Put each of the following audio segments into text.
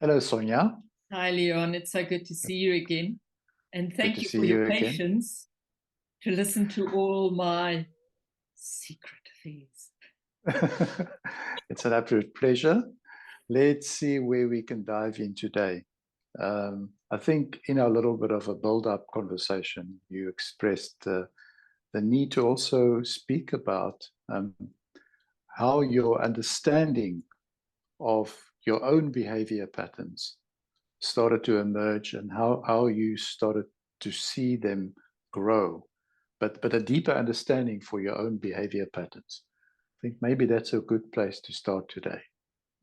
Hello, Sonia. Hi, Leon. It's so good to see you again. And Good thank to you see for your you again. patience to listen to all my secret affairs. It's an absolute pleasure. Let's see where we can dive in today. I think in our little bit of a build-up conversation, you expressed the need to also speak about how your understanding of your own behavior patterns started to emerge and how you started to see them grow, but a deeper understanding for your own behavior patterns. I think maybe that's a good place to start today.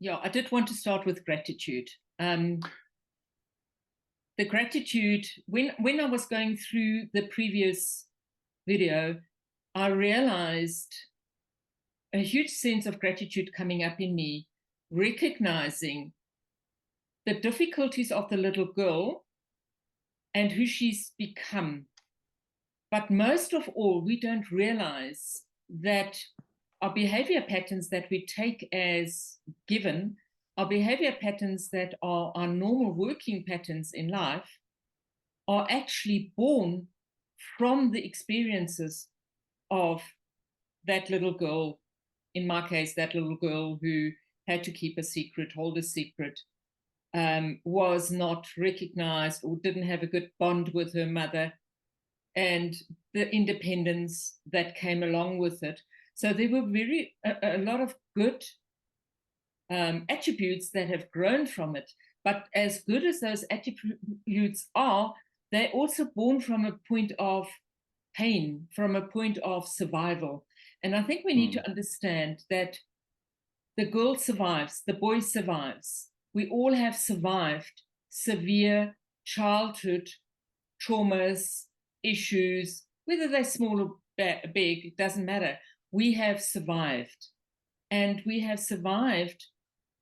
Yeah, I did want to start with gratitude. The gratitude, when I was going through the previous video, I realized a huge sense of gratitude coming up in me, recognizing the difficulties of the little girl and who she's become. But most of all, we don't realize that our behavior patterns that we take as given, our behavior patterns that are our normal working patterns in life, are actually born from the experiences of that little girl. In my case, that little girl who had to keep a secret, hold a secret, was not recognized or didn't have a good bond with her mother, and the independence that came along with it. So there were a lot of good attributes that have grown from it. But as good as those attributes are, they're also born from a point of pain, from a point of survival. And I think we need to understand that the girl survives, the boy survives. We all have survived severe childhood traumas, issues, whether they're small or big, it doesn't matter. We have survived, and we have survived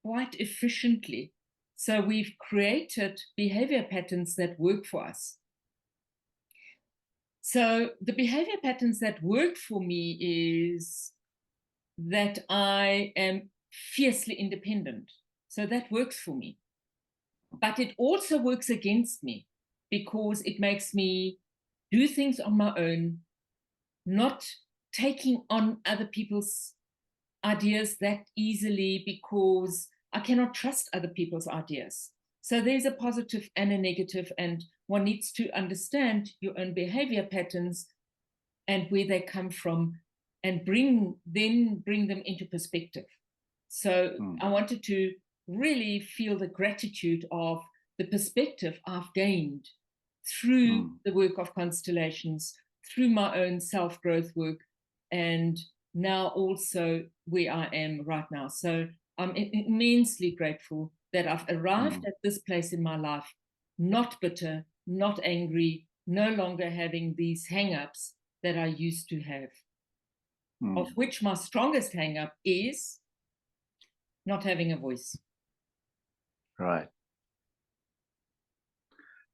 quite efficiently. So we've created behavior patterns that work for us. So the behavior patterns that work for me is that I am fiercely independent. So that works for me. But it also works against me because it makes me do things on my own, not taking on other people's ideas that easily because I cannot trust other people's ideas. So there's a positive and a negative, and one needs to understand your own behavior patterns and where they come from and bring them into perspective. So I wanted to really feel the gratitude of the perspective I've gained through the work of constellations, through my own self-growth work, and now also where I am right now. So I'm immensely grateful that I've arrived at this place in my life, not bitter, not angry, no longer having these hang-ups that I used to have, of which my strongest hang-up is not having a voice. Right.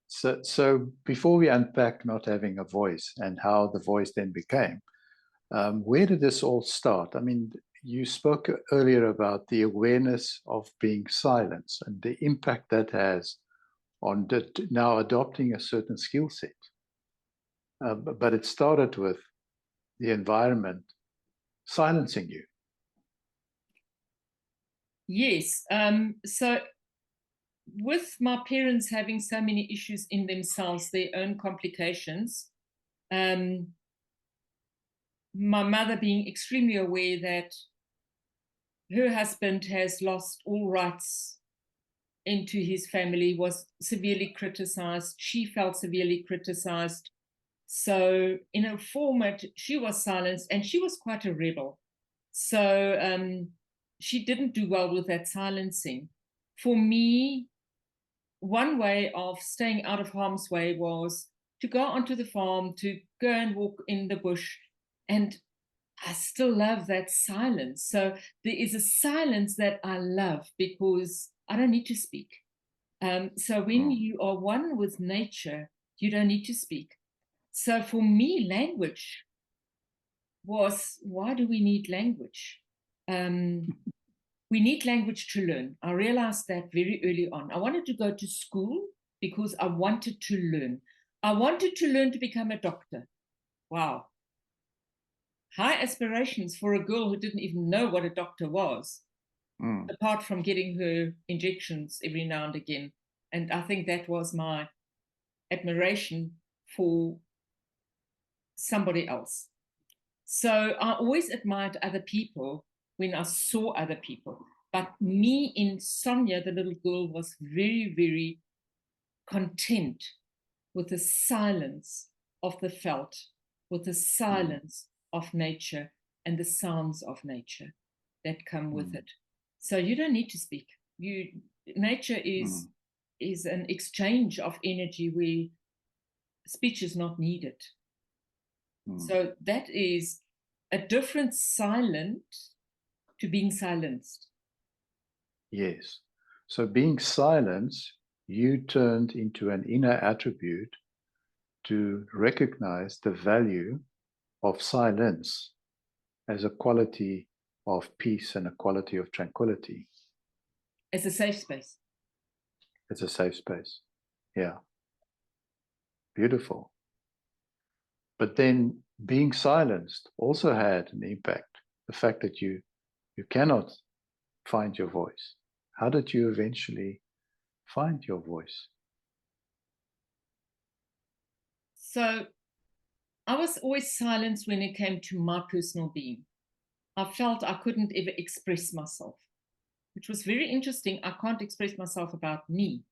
So before we unpack not having a voice and how the voice then became, where did this all start? I mean, you spoke earlier about the awareness of being silenced and the impact that has on now adopting a certain skill set. But it started with the environment silencing you. Yes. So with my parents having so many issues in themselves, their own complications, my mother being extremely aware that her husband has lost all rights into his family, was severely criticized. She felt severely criticized. So in a format, she was silenced, and she was quite a rebel. So she didn't do well with that silencing. For me, one way of staying out of harm's way was to go onto the farm, to go and walk in the bush. And I still love that silence. So there is a silence that I love because I don't need to speak. So when you are one with nature, you don't need to speak. So for me, language was, why do we need language? we need language to learn. I realized that very early on. I wanted to go to school because I wanted to learn. I wanted to learn to become a doctor. Wow. High aspirations for a girl who didn't even know what a doctor was, apart from getting her injections every now and again. And I think that was my admiration for somebody else. So I always admired other people when I saw other people. But me in Sonia, the little girl, was very, very content with the silence of the felt, with the silence of nature and the sounds of nature that come with it. So you don't need to speak. Nature is an exchange of energy where speech is not needed. So that is a different silent to being silenced. Yes. So being silenced, you turned into an inner attribute to recognize the value of silence as a quality of peace and a quality of tranquility. As a safe space. It's a safe space. Yeah. Beautiful. But then being silenced also had an impact. The fact that you cannot find your voice. How did you eventually find your voice? So I was always silenced when it came to my personal being. I felt I couldn't ever express myself, which was very interesting. I can't express myself about me,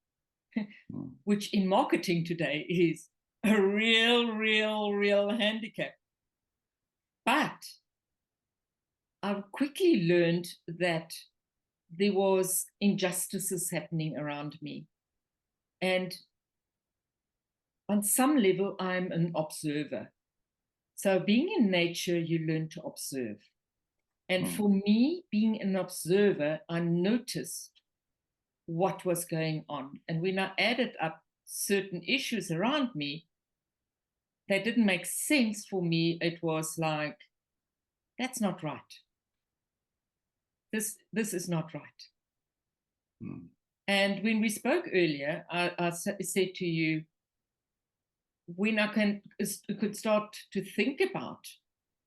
which in marketing today is a real handicap. But I quickly learned that there was injustices happening around me. And on some level, I'm an observer. So being in nature, you learn to observe. And for me, being an observer, I noticed what was going on. And when I added up certain issues around me that didn't make sense for me, it was like, that's not right. This is not right. And when we spoke earlier, I said to you, when I could start to think about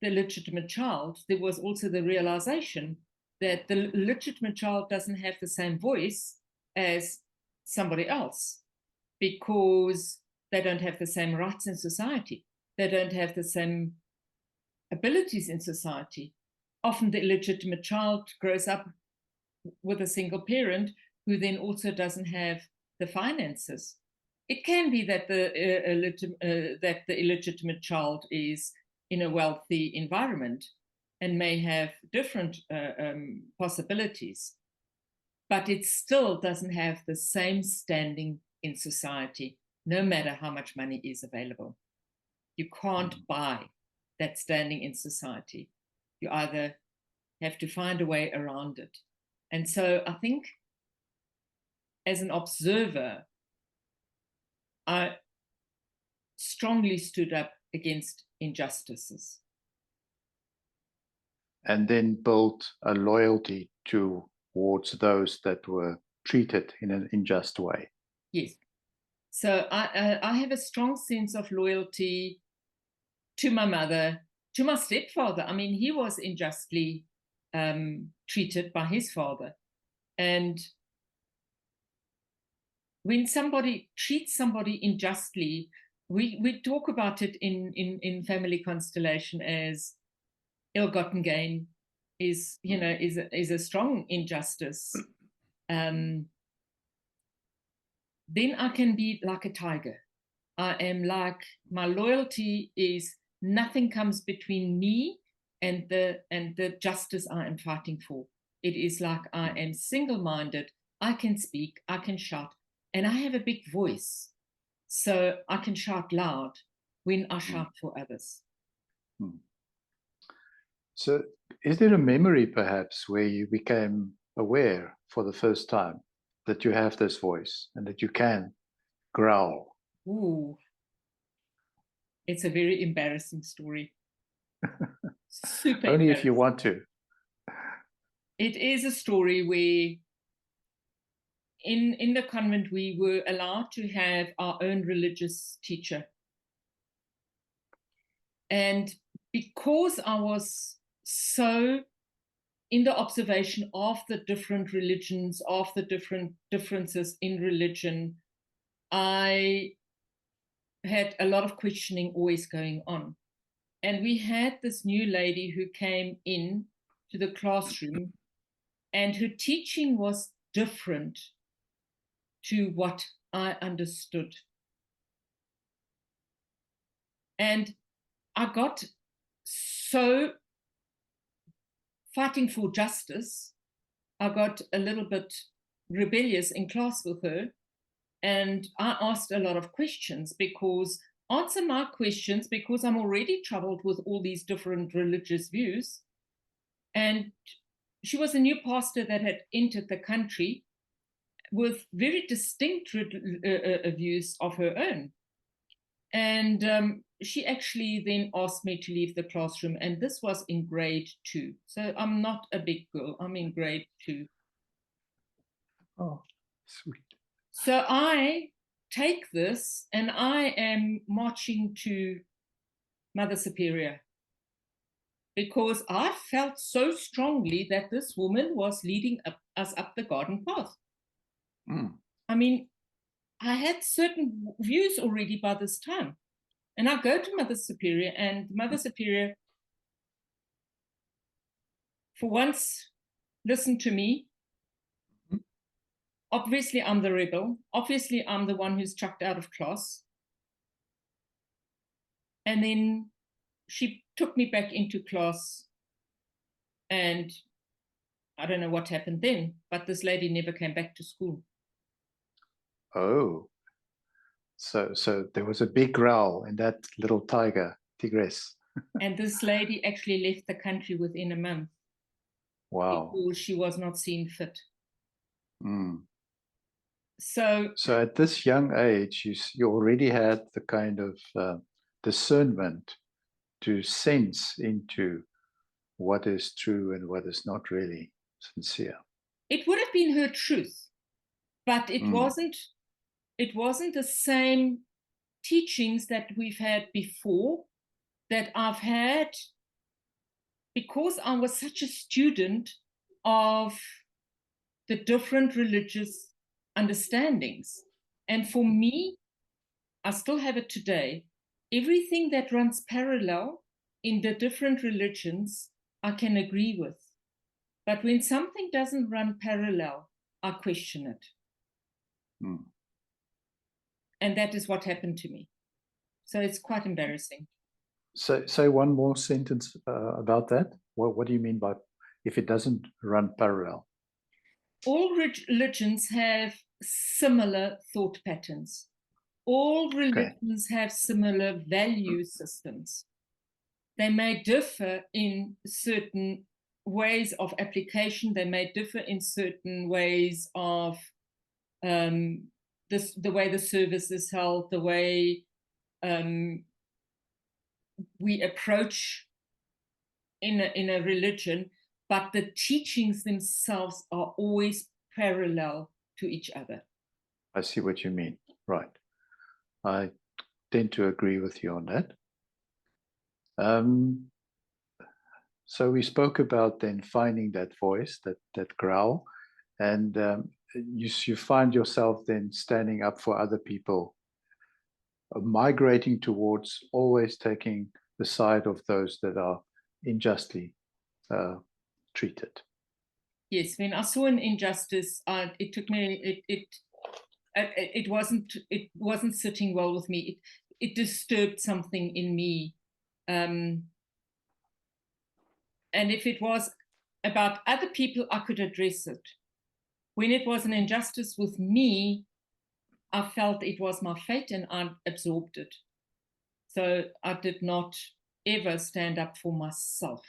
the legitimate child, there was also the realization that the legitimate child doesn't have the same voice as somebody else because they don't have the same rights in society. They don't have the same abilities in society. Often the illegitimate child grows up with a single parent who then also doesn't have the finances. It can be that the illegitimate child is in a wealthy environment and may have different possibilities, but it still doesn't have the same standing in society, no matter how much money is available. You can't buy that standing in society. You either have to find a way around it. And so I think as an observer, I strongly stood up against injustices. And then built a loyalty towards those that were treated in an unjust way. Yes. So I have a strong sense of loyalty to my mother, to my stepfather. I mean, he was unjustly treated by his father. And when somebody treats somebody unjustly, we talk about it in family constellation as ill-gotten gain is a strong injustice. Then I can be like a tiger. I am like, my loyalty is nothing comes between me and the justice I am fighting for. It is like I am single-minded. I can speak, I can shout, and I have a big voice. So I can shout loud when I shout for others. So is there a memory perhaps where you became aware for the first time that you have this voice and that you can growl? Ooh, it's a very embarrassing story. Super Only if you embarrassing. want to. It is a story where in the convent we were allowed to have our own religious teacher. And because I was so in the observation of the different religions, of the different differences in religion, I had a lot of questioning always going on. And we had this new lady who came in to the classroom, and her teaching was different to what I understood. And I got so fighting for justice, I got a little bit rebellious in class with her. And I asked a lot of questions answer my questions, because I'm already troubled with all these different religious views. And she was a new pastor that had entered the country with very distinct views of her own. And she actually then asked me to leave the classroom, and this was in grade 2. So I'm not a big girl, I'm in grade 2. Oh, sweet. So I take this and I am marching to Mother Superior, because I felt so strongly that this woman was leading us up the garden path. I mean, I had certain views already by this time. And I go to Mother Superior, and Mother Superior, for once, listened to me. Obviously, I'm the rebel. Obviously, I'm the one who's chucked out of class. And then she took me back into class, and I don't know what happened then, but this lady never came back to school. Oh, so there was a big growl in that little tigress. And this lady actually left the country within a month. Wow. Because she was not seen fit. Mm. So at this young age, you already had the kind of discernment to sense into what is true and what is not really sincere. it would have been her truth, but it wasn't the same teachings that we've had before, that I've had, because I was such a student of the different religious understandings. And for me, I still have it today, everything that runs parallel in the different religions, I can agree with. But when something doesn't run parallel, I question it. And that is what happened to me. So it's quite embarrassing. So say one more sentence about that. What do you mean by if it doesn't run parallel? All religions have similar thought patterns. All religions have similar value systems. They may differ in certain ways of application. They may differ in certain ways of the way the service is held, the way we approach in a religion, but the teachings themselves are always parallel to each other. I see what you mean. Right. I tend to agree with you on that. So we spoke about then finding that voice, that growl, and you find yourself then standing up for other people, migrating towards always taking the side of those that are unjustly treated. Yes, when I saw an injustice, it took me. It wasn't sitting well with me. It disturbed something in me. And if it was about other people, I could address it. When it was an injustice with me, I felt it was my fate and I absorbed it. So I did not ever stand up for myself.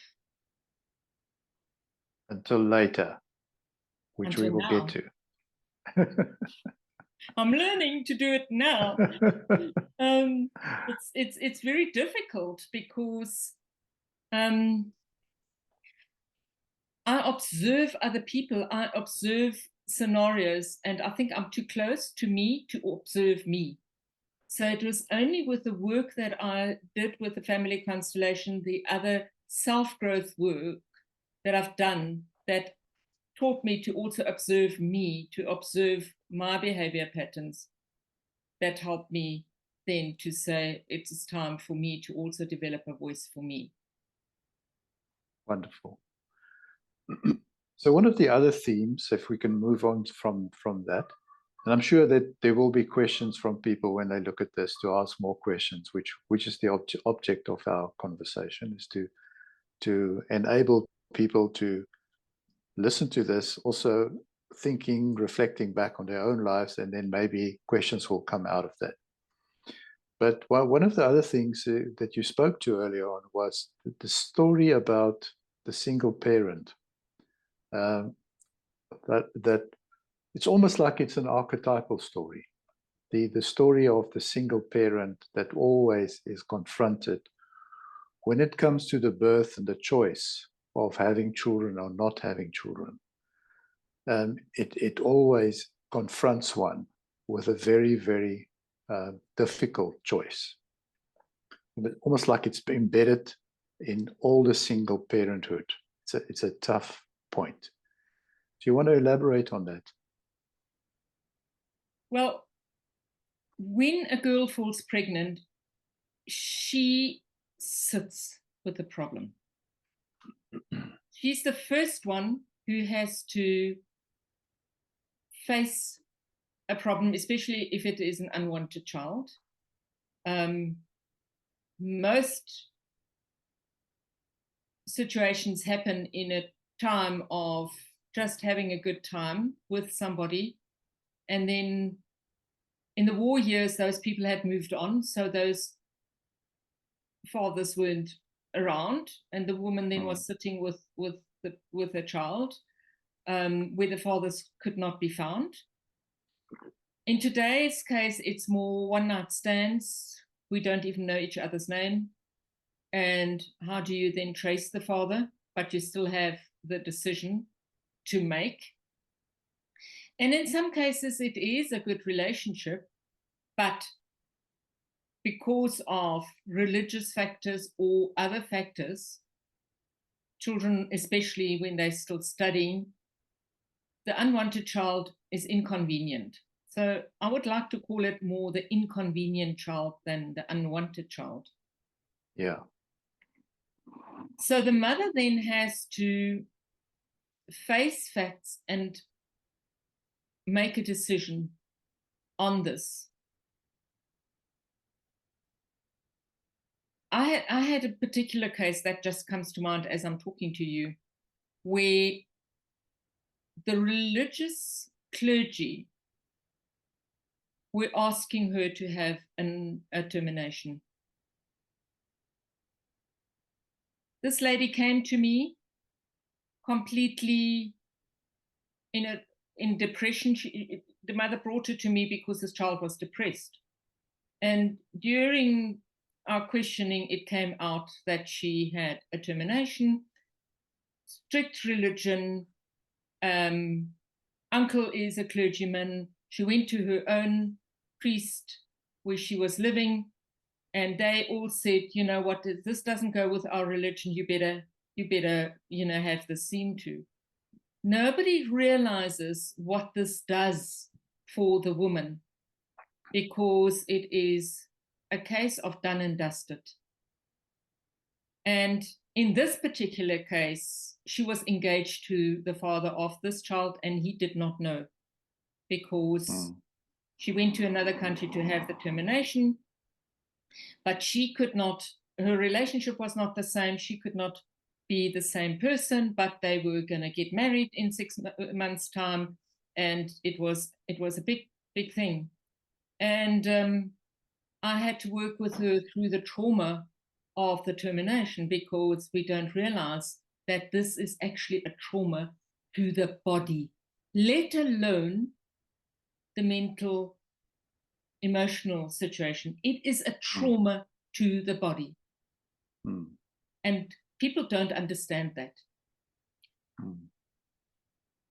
Until later, which we will get to. I'm learning to do it now. It's very difficult because I observe other people, I observe scenarios, and I think I'm too close to me to observe me. So it was only with the work that I did with the family constellation, the other self-growth work that I've done, that taught me to also observe me, to observe my behavior patterns, that helped me then to say it's time for me to also develop a voice for me. Wonderful. So one of the other themes, if we can move on from that, and I'm sure that there will be questions from people when they look at this to ask more questions, which is the object of our conversation, is to enable people to listen to this, also thinking, reflecting back on their own lives, and then maybe questions will come out of that. But one of the other things that you spoke to earlier on was the story about the single parent. That it's almost like it's an archetypal story. The story of the single parent that always is confronted when it comes to the birth and the choice of having children or not having children. It always confronts one with a very, very difficult choice. Almost like it's embedded in all the single parenthood. It's a tough point. Do you want to elaborate on that? Well, when a girl falls pregnant, she sits with the problem. She's the first one who has to face a problem, especially if it is an unwanted child. Most situations happen in a time of just having a good time with somebody, and then in the war years those people had moved on, so those fathers weren't around, and the woman then was sitting with a child where the fathers could not be found. In today's case, it's more one night stands. We don't even know each other's name. And how do you then trace the father? But you still have the decision to make. And in some cases, it is a good relationship, but because of religious factors or other factors, children, especially when they're still studying, the unwanted child is inconvenient. So I would like to call it more the inconvenient child than the unwanted child. Yeah. So the mother then has to face facts and make a decision on this. I had a particular case that just comes to mind as I'm talking to you, where the religious clergy were asking her to have a termination. This lady came to me completely in depression. The mother brought her to me because this child was depressed. And during our questioning, it came out that she had a termination, strict religion. Uncle is a clergyman. She went to her own priest where she was living, and they all said, you know what, this doesn't go with our religion. You better, have this seen to. Nobody realizes what this does for the woman, because it is a case of done and dusted. And in this particular case, she was engaged to the father of this child, and he did not know, because she went to another country to have the termination, but she could not, her relationship was not the same. She could not be the same person, but they were going to get married in 6 months' time. And it was a big thing. And I had to work with her through the trauma of the termination, because we don't realize that this is actually a trauma to the body, let alone the mental, emotional situation. It is a trauma to the body. And people don't understand that. Mm.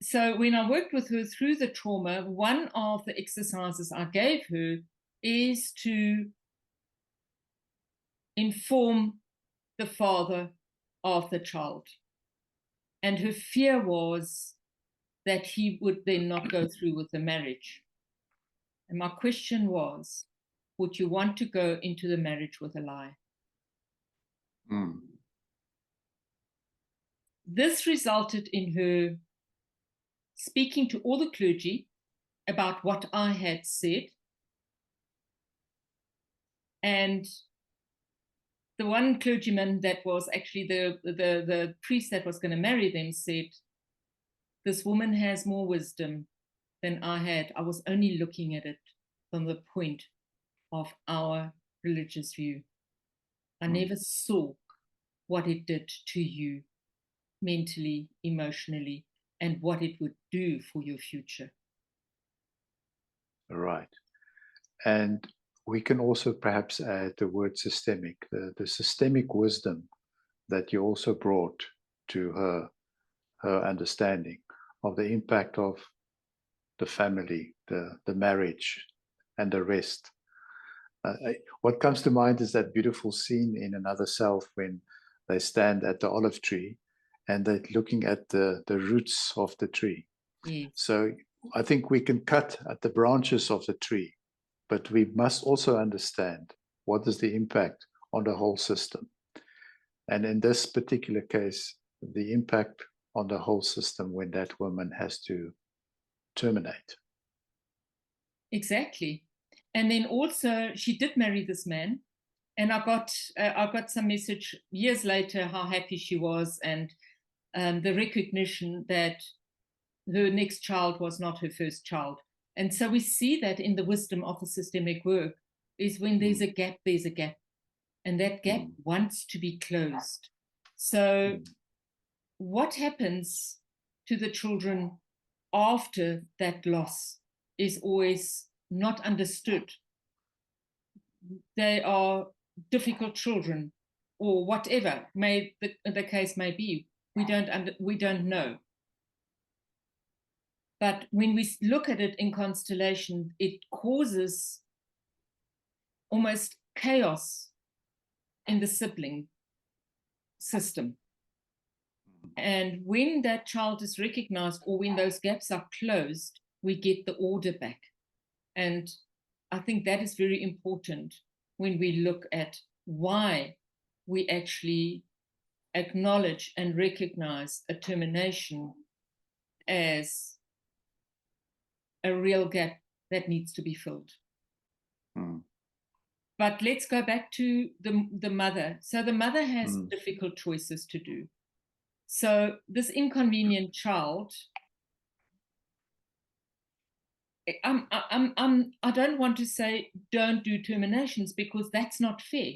So when I worked with her through the trauma, one of the exercises I gave her is to inform the father of the child. And her fear was that he would then not go through with the marriage. And my question was, would you want to go into the marriage with a lie? Mm. This resulted in her speaking to all the clergy about what I had said. And the one clergyman that was actually the priest that was going to marry them said, this woman has more wisdom than I had. I was only looking at it from the point of our religious view. I never saw what it did to you mentally, emotionally, and what it would do for your future. Right. And we can also perhaps add the word systemic, the systemic wisdom that you also brought to her understanding of the impact of the family, the marriage, and the rest. What comes to mind is that beautiful scene in Another Self when they stand at the olive tree and they're looking at the roots of the tree. Yes. So I think we can cut at the branches of the tree, but we must also understand what is the impact on the whole system. And in this particular case, the impact on the whole system when that woman has to terminate. Exactly. And then also she did marry this man, and I got some message years later how happy she was, and the recognition that her next child was not her first child. And so we see that in the wisdom of the systemic work is when there's a gap, there's a gap, and that gap wants to be closed. So what happens to the children after that loss is always not understood. They are difficult children, or whatever may the case may be. We don't know. But when we look at it in constellation, it causes almost chaos in the sibling system. And when that child is recognized, or when those gaps are closed, we get the order back. And I think that is very important when we look at why we actually acknowledge and recognize a termination as a real gap that needs to be filled. But let's go back to the mother. So the mother has difficult choices to do. So this inconvenient child, I don't want to say don't do terminations, because that's not fair.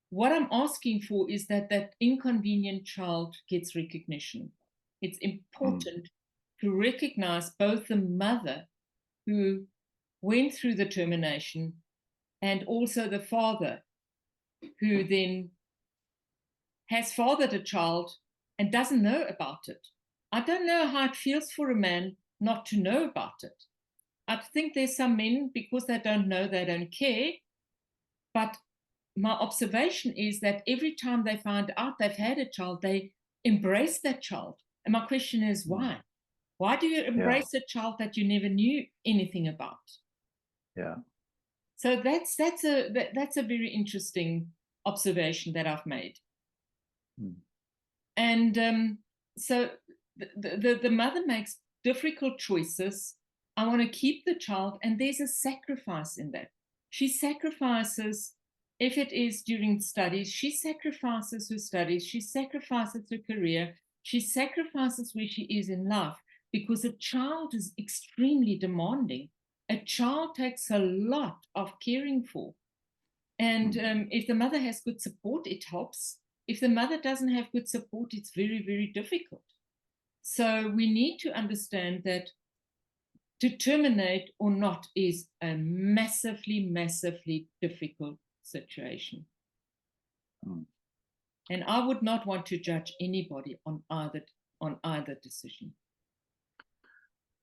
What I'm asking for is that that inconvenient child gets recognition. It's important to recognize both the mother who went through the termination and also the father who then has fathered a child and doesn't know about it. I don't know how it feels for a man not to know about it. I think there's some men, because they don't know, they don't care. But my observation is that every time they find out they've had a child, they embrace that child. And my question is, why? Why do you embrace a child that you never knew anything about? Yeah. So that's a very interesting observation that I've made. And so the mother makes difficult choices. I want to keep the child, and there's a sacrifice in that. She sacrifices, if it is during studies, she sacrifices her studies, she sacrifices her career, she sacrifices where she is in life, because a child is extremely demanding. A child takes a lot of caring for. And if the mother has good support, it helps. If the mother doesn't have good support, it's very, very difficult. So we need to understand that to terminate or not is a massively, massively difficult situation. And I would not want to judge anybody on either on either decision.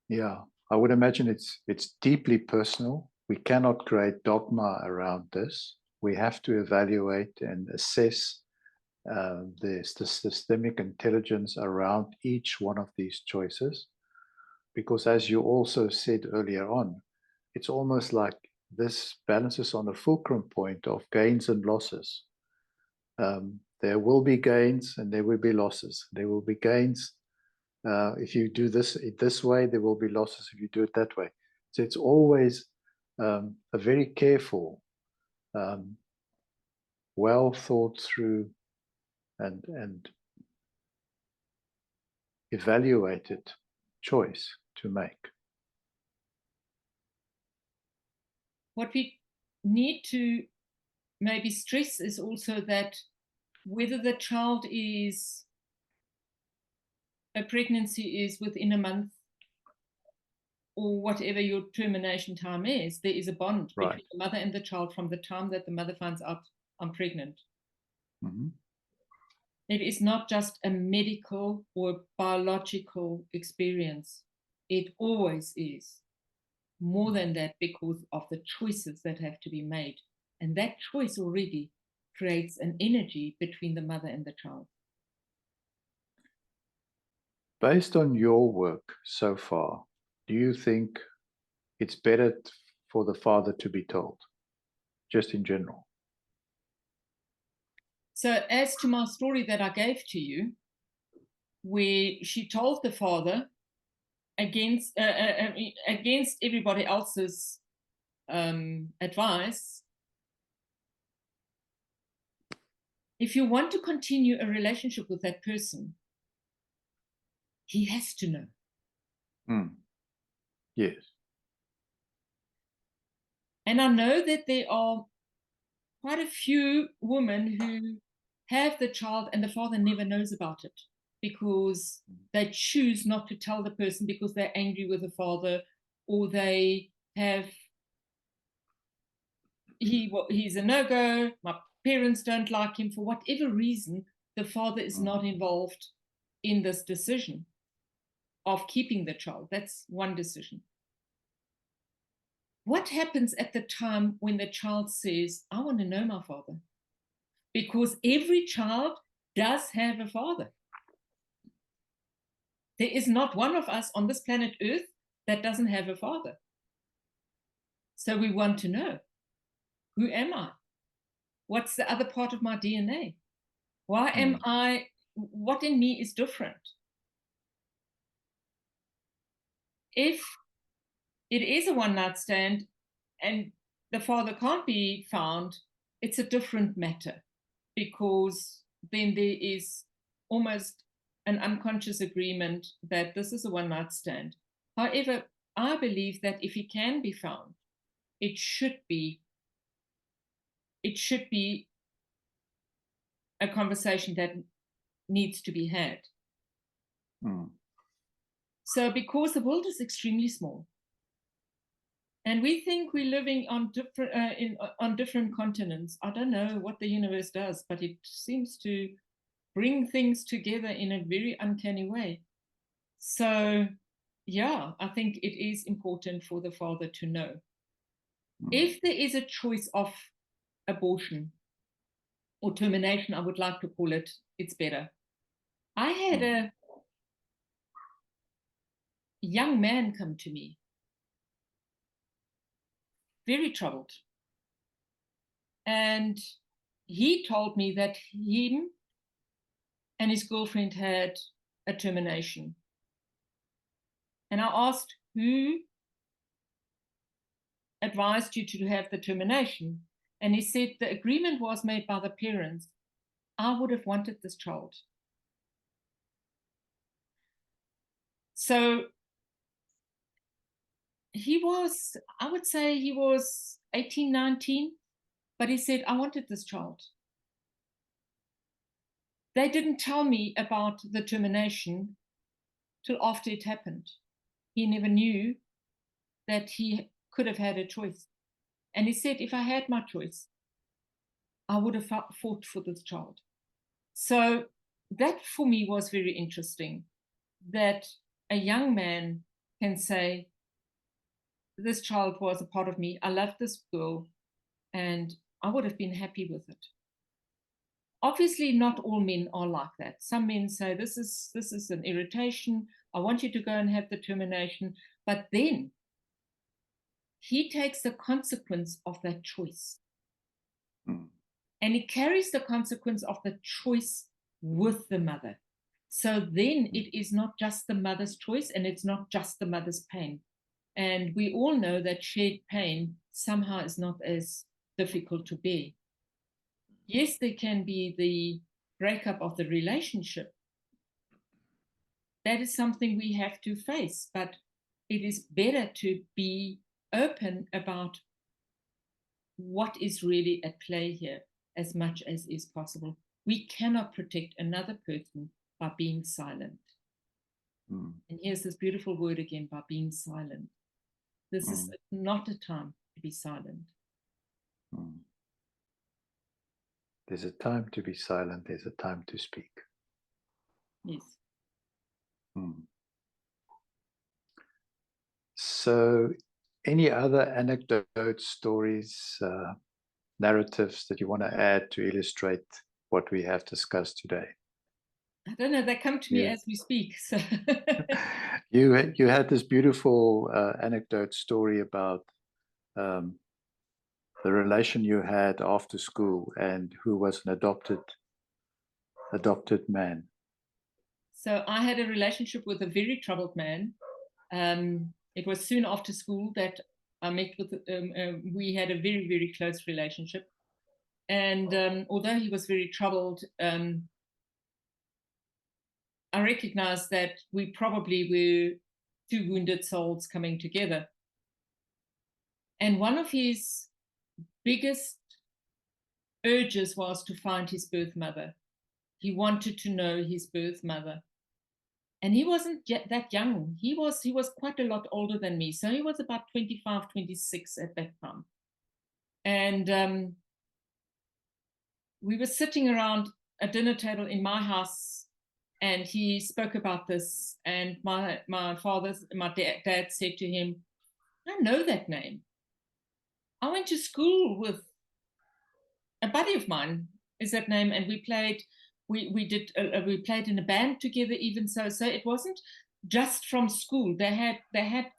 Yeah, I would imagine it's deeply personal. We cannot create dogma around this. We have to evaluate and assess the systemic intelligence around each one of these choices. Because as you also said earlier on, it's almost like this balances on a fulcrum point of gains and losses. There will be gains and there will be losses. There will be gains if you do this way, there will be losses if you do it that way. So it's always a very careful, well thought through and evaluated choice to make. What we need to maybe stress is also that whether the child is, a pregnancy is within a month or whatever your termination time is, there is a bond between the mother and the child from the time that the mother finds out I'm pregnant. Mm-hmm. It is not just a medical or biological experience. It always is more than that because of the choices that have to be made. And that choice already creates an energy between the mother and the child. Based on your work so far, do you think it's better for the father to be told, just in general? So as to my story that I gave to you, where she told the father against everybody else's advice, if you want to continue a relationship with that person, he has to know. Yes. And I know that there are quite a few women who have the child and the father never knows about it because they choose not to tell the person because they're angry with the father, or they have, he's a no-go, my parents don't like him, for whatever reason, the father is not involved in this decision of keeping the child. That's one decision. What happens at the time when the child says, I want to know my father? Because every child does have a father. There is not one of us on this planet Earth that doesn't have a father. So we want to know, who am I? What's the other part of my DNA? Why am I, what in me is different? If it is a one-night stand and the father can't be found, it's a different matter, because then there is almost an unconscious agreement that this is a one-night stand. However, I believe that if he can be found, it should be a conversation that needs to be had. So because the world is extremely small, and we think we're living on different continents. I don't know what the universe does, but it seems to bring things together in a very uncanny way. So, yeah, I think it is important for the father to know. If there is a choice of abortion or termination, I would like to call it, it's better. I had a young man come to me, very troubled. And he told me that him and his girlfriend had a termination. And I asked, who advised you to have the termination? And he said the agreement was made by the parents. I would have wanted this child. So he was, I would say he was 18, 19, but he said, I wanted this child. They didn't tell me about the termination till after it happened. He never knew that he could have had a choice. And he said, if I had my choice, I would have fought for this child. So that for me was very interesting. that a young man can say, this child was a part of me, I loved this girl, and I would have been happy with it. Obviously, not all men are like that. Some men say, this is an irritation, I want you to go and have the termination. But then he takes the consequence of that choice. Mm. And he carries the consequence of the choice with the mother. So then it is not just the mother's choice, and it's not just the mother's pain. And we all know that shared pain somehow is not as difficult to bear. Yes, there can be the breakup of the relationship. That is something we have to face, but it is better to be open about what is really at play here as much as is possible. We cannot protect another person by being silent. Mm. And here's this beautiful word again, by being silent. This is not a time to be silent. Mm. There's a time to be silent, there's a time to speak. Yes. Mm. So, any other anecdotes, stories, narratives that you want to add to illustrate what we have discussed today? I don't know, they come to me as we speak. So you had this beautiful anecdote story about the relation you had after school and who was an adopted man. So I had a relationship with a very troubled man. It was soon after school that I met with, we had a very, very close relationship. And although he was very troubled, I recognized that we probably were two wounded souls coming together. And one of his biggest urges was to find his birth mother. He wanted to know his birth mother. And he wasn't yet that young. He was quite a lot older than me. So he was about 25, 26 at that time. And we were sitting around a dinner table in my house, and he spoke about this. And my dad said to him, I know that name. I went to school with a buddy of mine, is that name, and we played in a band together even. So it wasn't just from school. They had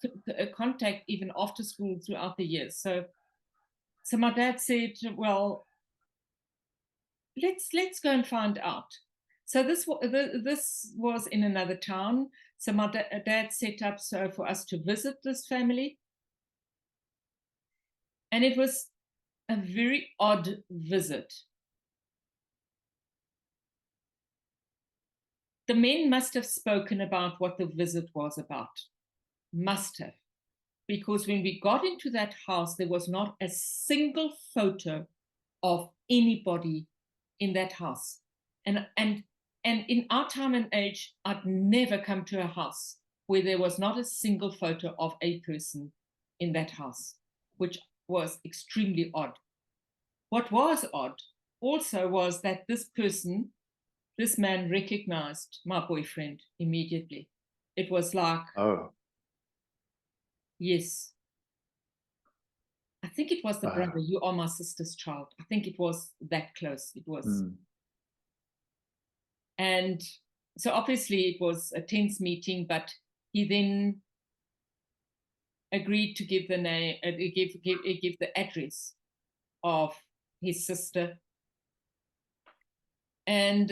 contact even after school throughout the years. So my dad said, well, let's go and find out. So this was in another town. So my dad set up so for us to visit this family, and it was a very odd visit. The men must have spoken about what the visit was about. Must have. Because when we got into that house, there was not a single photo of anybody in that house. And in our time and age, I'd never come to a house where there was not a single photo of a person in that house, which was extremely odd. What was odd also was that this man recognized my boyfriend immediately. It was like, oh, yes. I think it was the brother, you are my sister's child. I think it was that close. It was. And so obviously it was a tense meeting, but he then agreed to give the name, give the address of his sister. And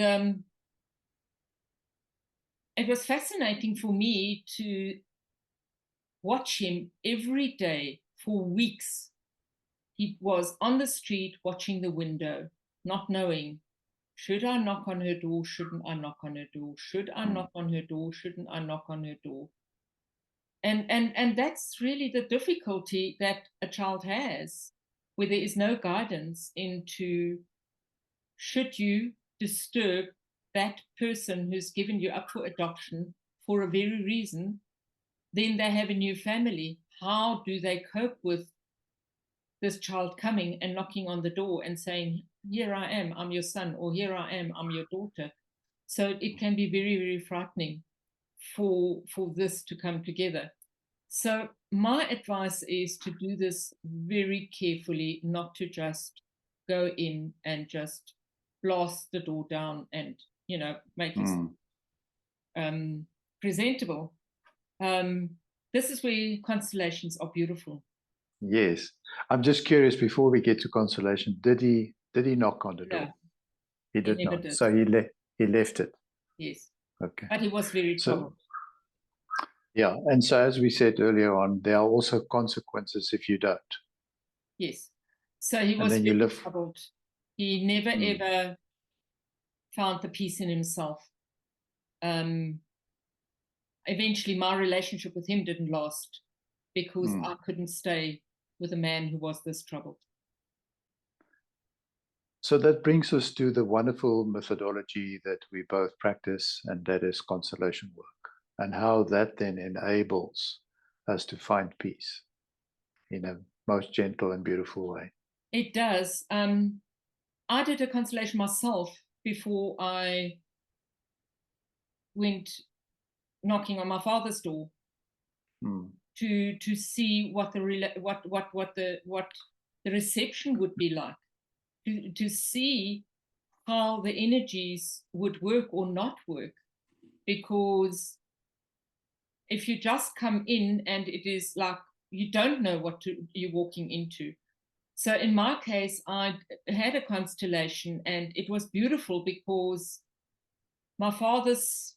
it was fascinating for me to watch him every day for weeks. He was on the street watching the window, not knowing, should I knock on her door? Shouldn't I knock on her door? Should I knock on her door? Shouldn't I knock on her door? And that's really the difficulty that a child has, where there is no guidance into, should you disturb that person who's given you up for adoption for a very reason? Then they have a new family. How do they cope with this child coming and knocking on the door and saying, here I am, I'm your son, or here I am, I'm your daughter? So it can be very, very frightening for this to come together. So my advice is to do this very carefully, not to just go in and just blast the door down and, you know, make it presentable. This is where constellations are beautiful. Yes. I'm just curious, before we get to consolation, did he knock on the No, door? He he did never not. did. So he left it. Yes. Okay. But he was very So troubled. yeah, and so as we said earlier on, there are also consequences if you don't. Yes. So he And was then you very live. troubled. He never ever found the peace in himself. Eventually, my relationship with him didn't last because I couldn't stay with a man who was this troubled. So that brings us to the wonderful methodology that we both practice, and that is constellation work, and how that then enables us to find peace in a most gentle and beautiful way. It does. I did a constellation myself before I went knocking on my father's door to see what the reception would be like, to see how the energies would work or not work. Because if you just come in and it is like you don't know what you're walking into. So in my case, I had a constellation, and it was beautiful because my father's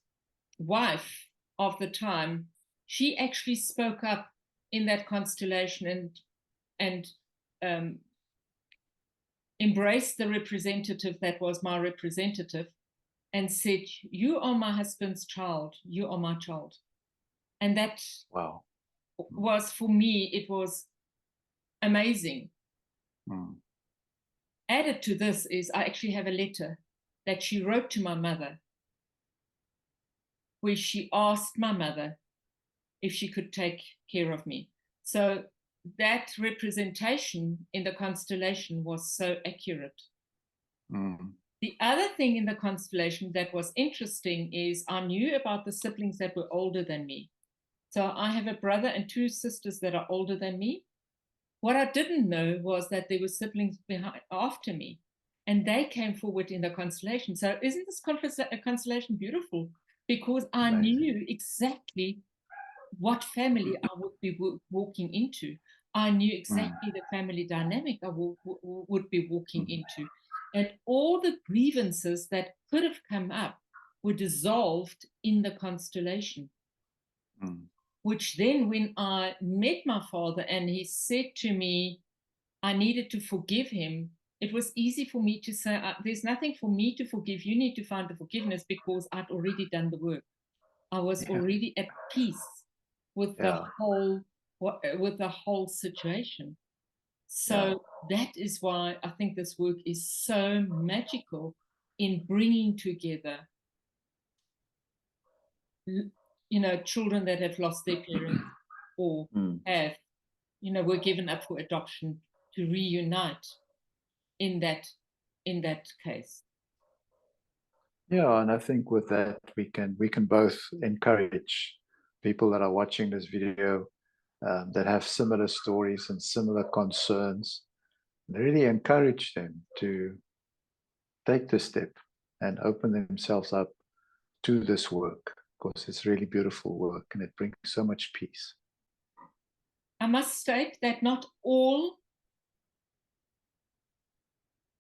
wife of the time, she actually spoke up in that constellation and embraced the representative that was my representative and said, "You are my husband's child. You are my child." And that was, for me, it was amazing. Added to this is I actually have a letter that she wrote to my mother where she asked my mother if she could take care of me. So that representation in the constellation was so accurate. The other thing in the constellation that was interesting is I knew about the siblings that were older than me. So I have a brother and two sisters that are older than me. What I didn't know was that there were siblings after me, and they came forward in the constellation. So isn't this constellation beautiful? Because I knew exactly what family I would be walking into. I knew exactly the family dynamic I would be walking into. And all the grievances that could have come up were dissolved in the constellation. Which then, when I met my father and he said to me, I needed to forgive him, it was easy for me to say, there's nothing for me to forgive. You need to find the forgiveness, because I'd already done the work. I was already at peace with the whole situation. So that is why I think this work is so magical in bringing together, you know, children that have lost their parents or have, you know, were given up for adoption, to reunite in that case. Yeah, and I think with that we can both encourage people that are watching this video that have similar stories and similar concerns, and really encourage them to take the step and open themselves up to this work, because it's really beautiful work and it brings so much peace. I must state that not all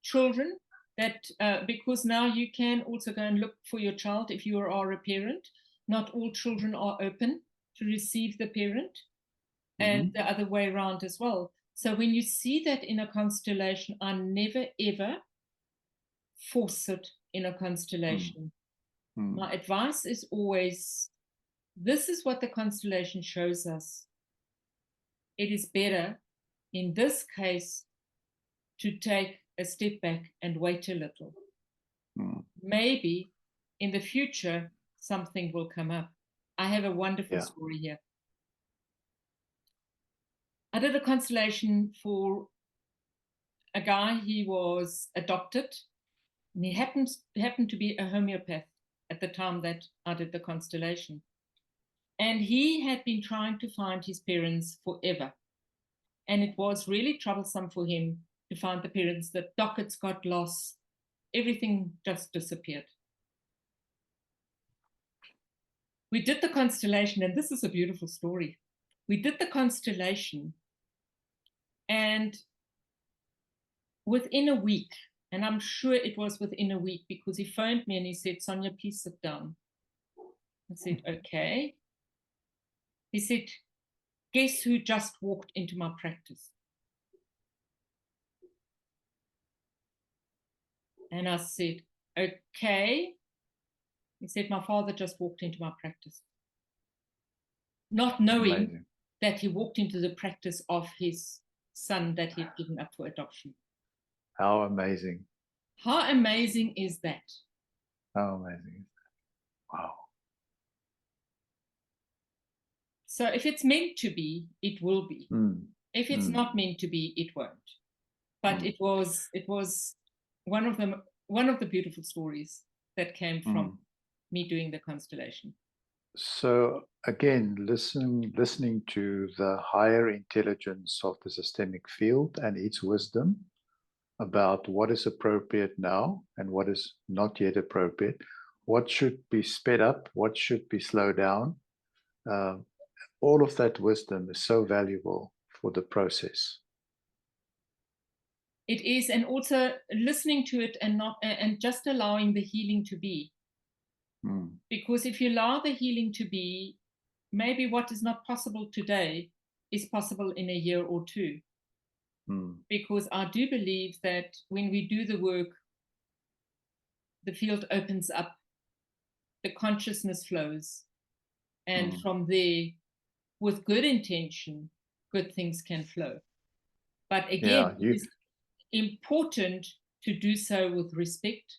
children that, because now you can also go and look for your child if you are a parent, not all children are open to receive the parent, and the other way around as well. So when you see that in a constellation, I never ever force it in a constellation. My advice is always, this is what the constellation shows us. It is better in this case to take a step back and wait a little. Maybe in the future something will come up. I have a wonderful story here. I did a constellation for a guy. He was adopted, and he happened to be a homeopath at the time that I did the constellation. And he had been trying to find his parents forever. And it was really troublesome for him to find the parents. The dockets got lost. Everything just disappeared. We did the constellation, and this is a beautiful story. We did the constellation, and within a week, and I'm sure it was within a week, because he phoned me and he said, Sonia, please sit down. I said, okay. He said, guess who just walked into my practice? And I said, okay. He said, my father just walked into my practice. Not knowing Amazing. that he walked into the practice of his son that he had given up for adoption. How amazing. How amazing is that? How amazing is that? Wow. So if it's meant to be, it will be. If it's not meant to be, it won't. But it was one of the beautiful stories that came from me doing the constellation. So again, listening to the higher intelligence of the systemic field and its wisdom about what is appropriate now and what is not yet appropriate, what should be sped up, what should be slowed down. All of that wisdom is so valuable for the process. It is, and also listening to it and just allowing the healing to be. Because if you allow the healing to be, maybe what is not possible today is possible in a year or two. Because I do believe that when we do the work, the field opens up, the consciousness flows, and from there, with good intention, good things can flow. But again, it is important to do so with respect,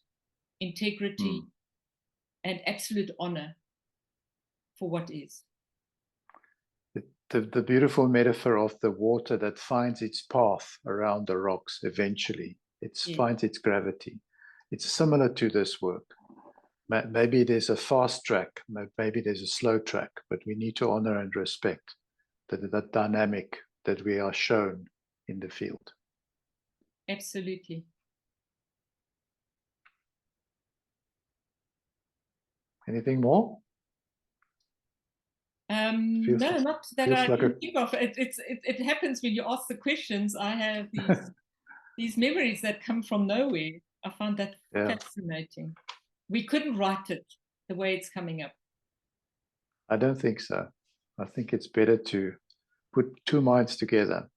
integrity, and absolute honor for what is. The beautiful metaphor of the water that finds its path around the rocks eventually. It finds its gravity. It's similar to this work. Maybe there's a fast track, maybe there's a slow track, but we need to honor and respect that dynamic that we are shown in the field. Absolutely. Anything more? No, not that I can think of. It happens when you ask the questions. I have these memories that come from nowhere. I found that fascinating. We couldn't write it the way it's coming up. I don't think so. I think it's better to put two minds together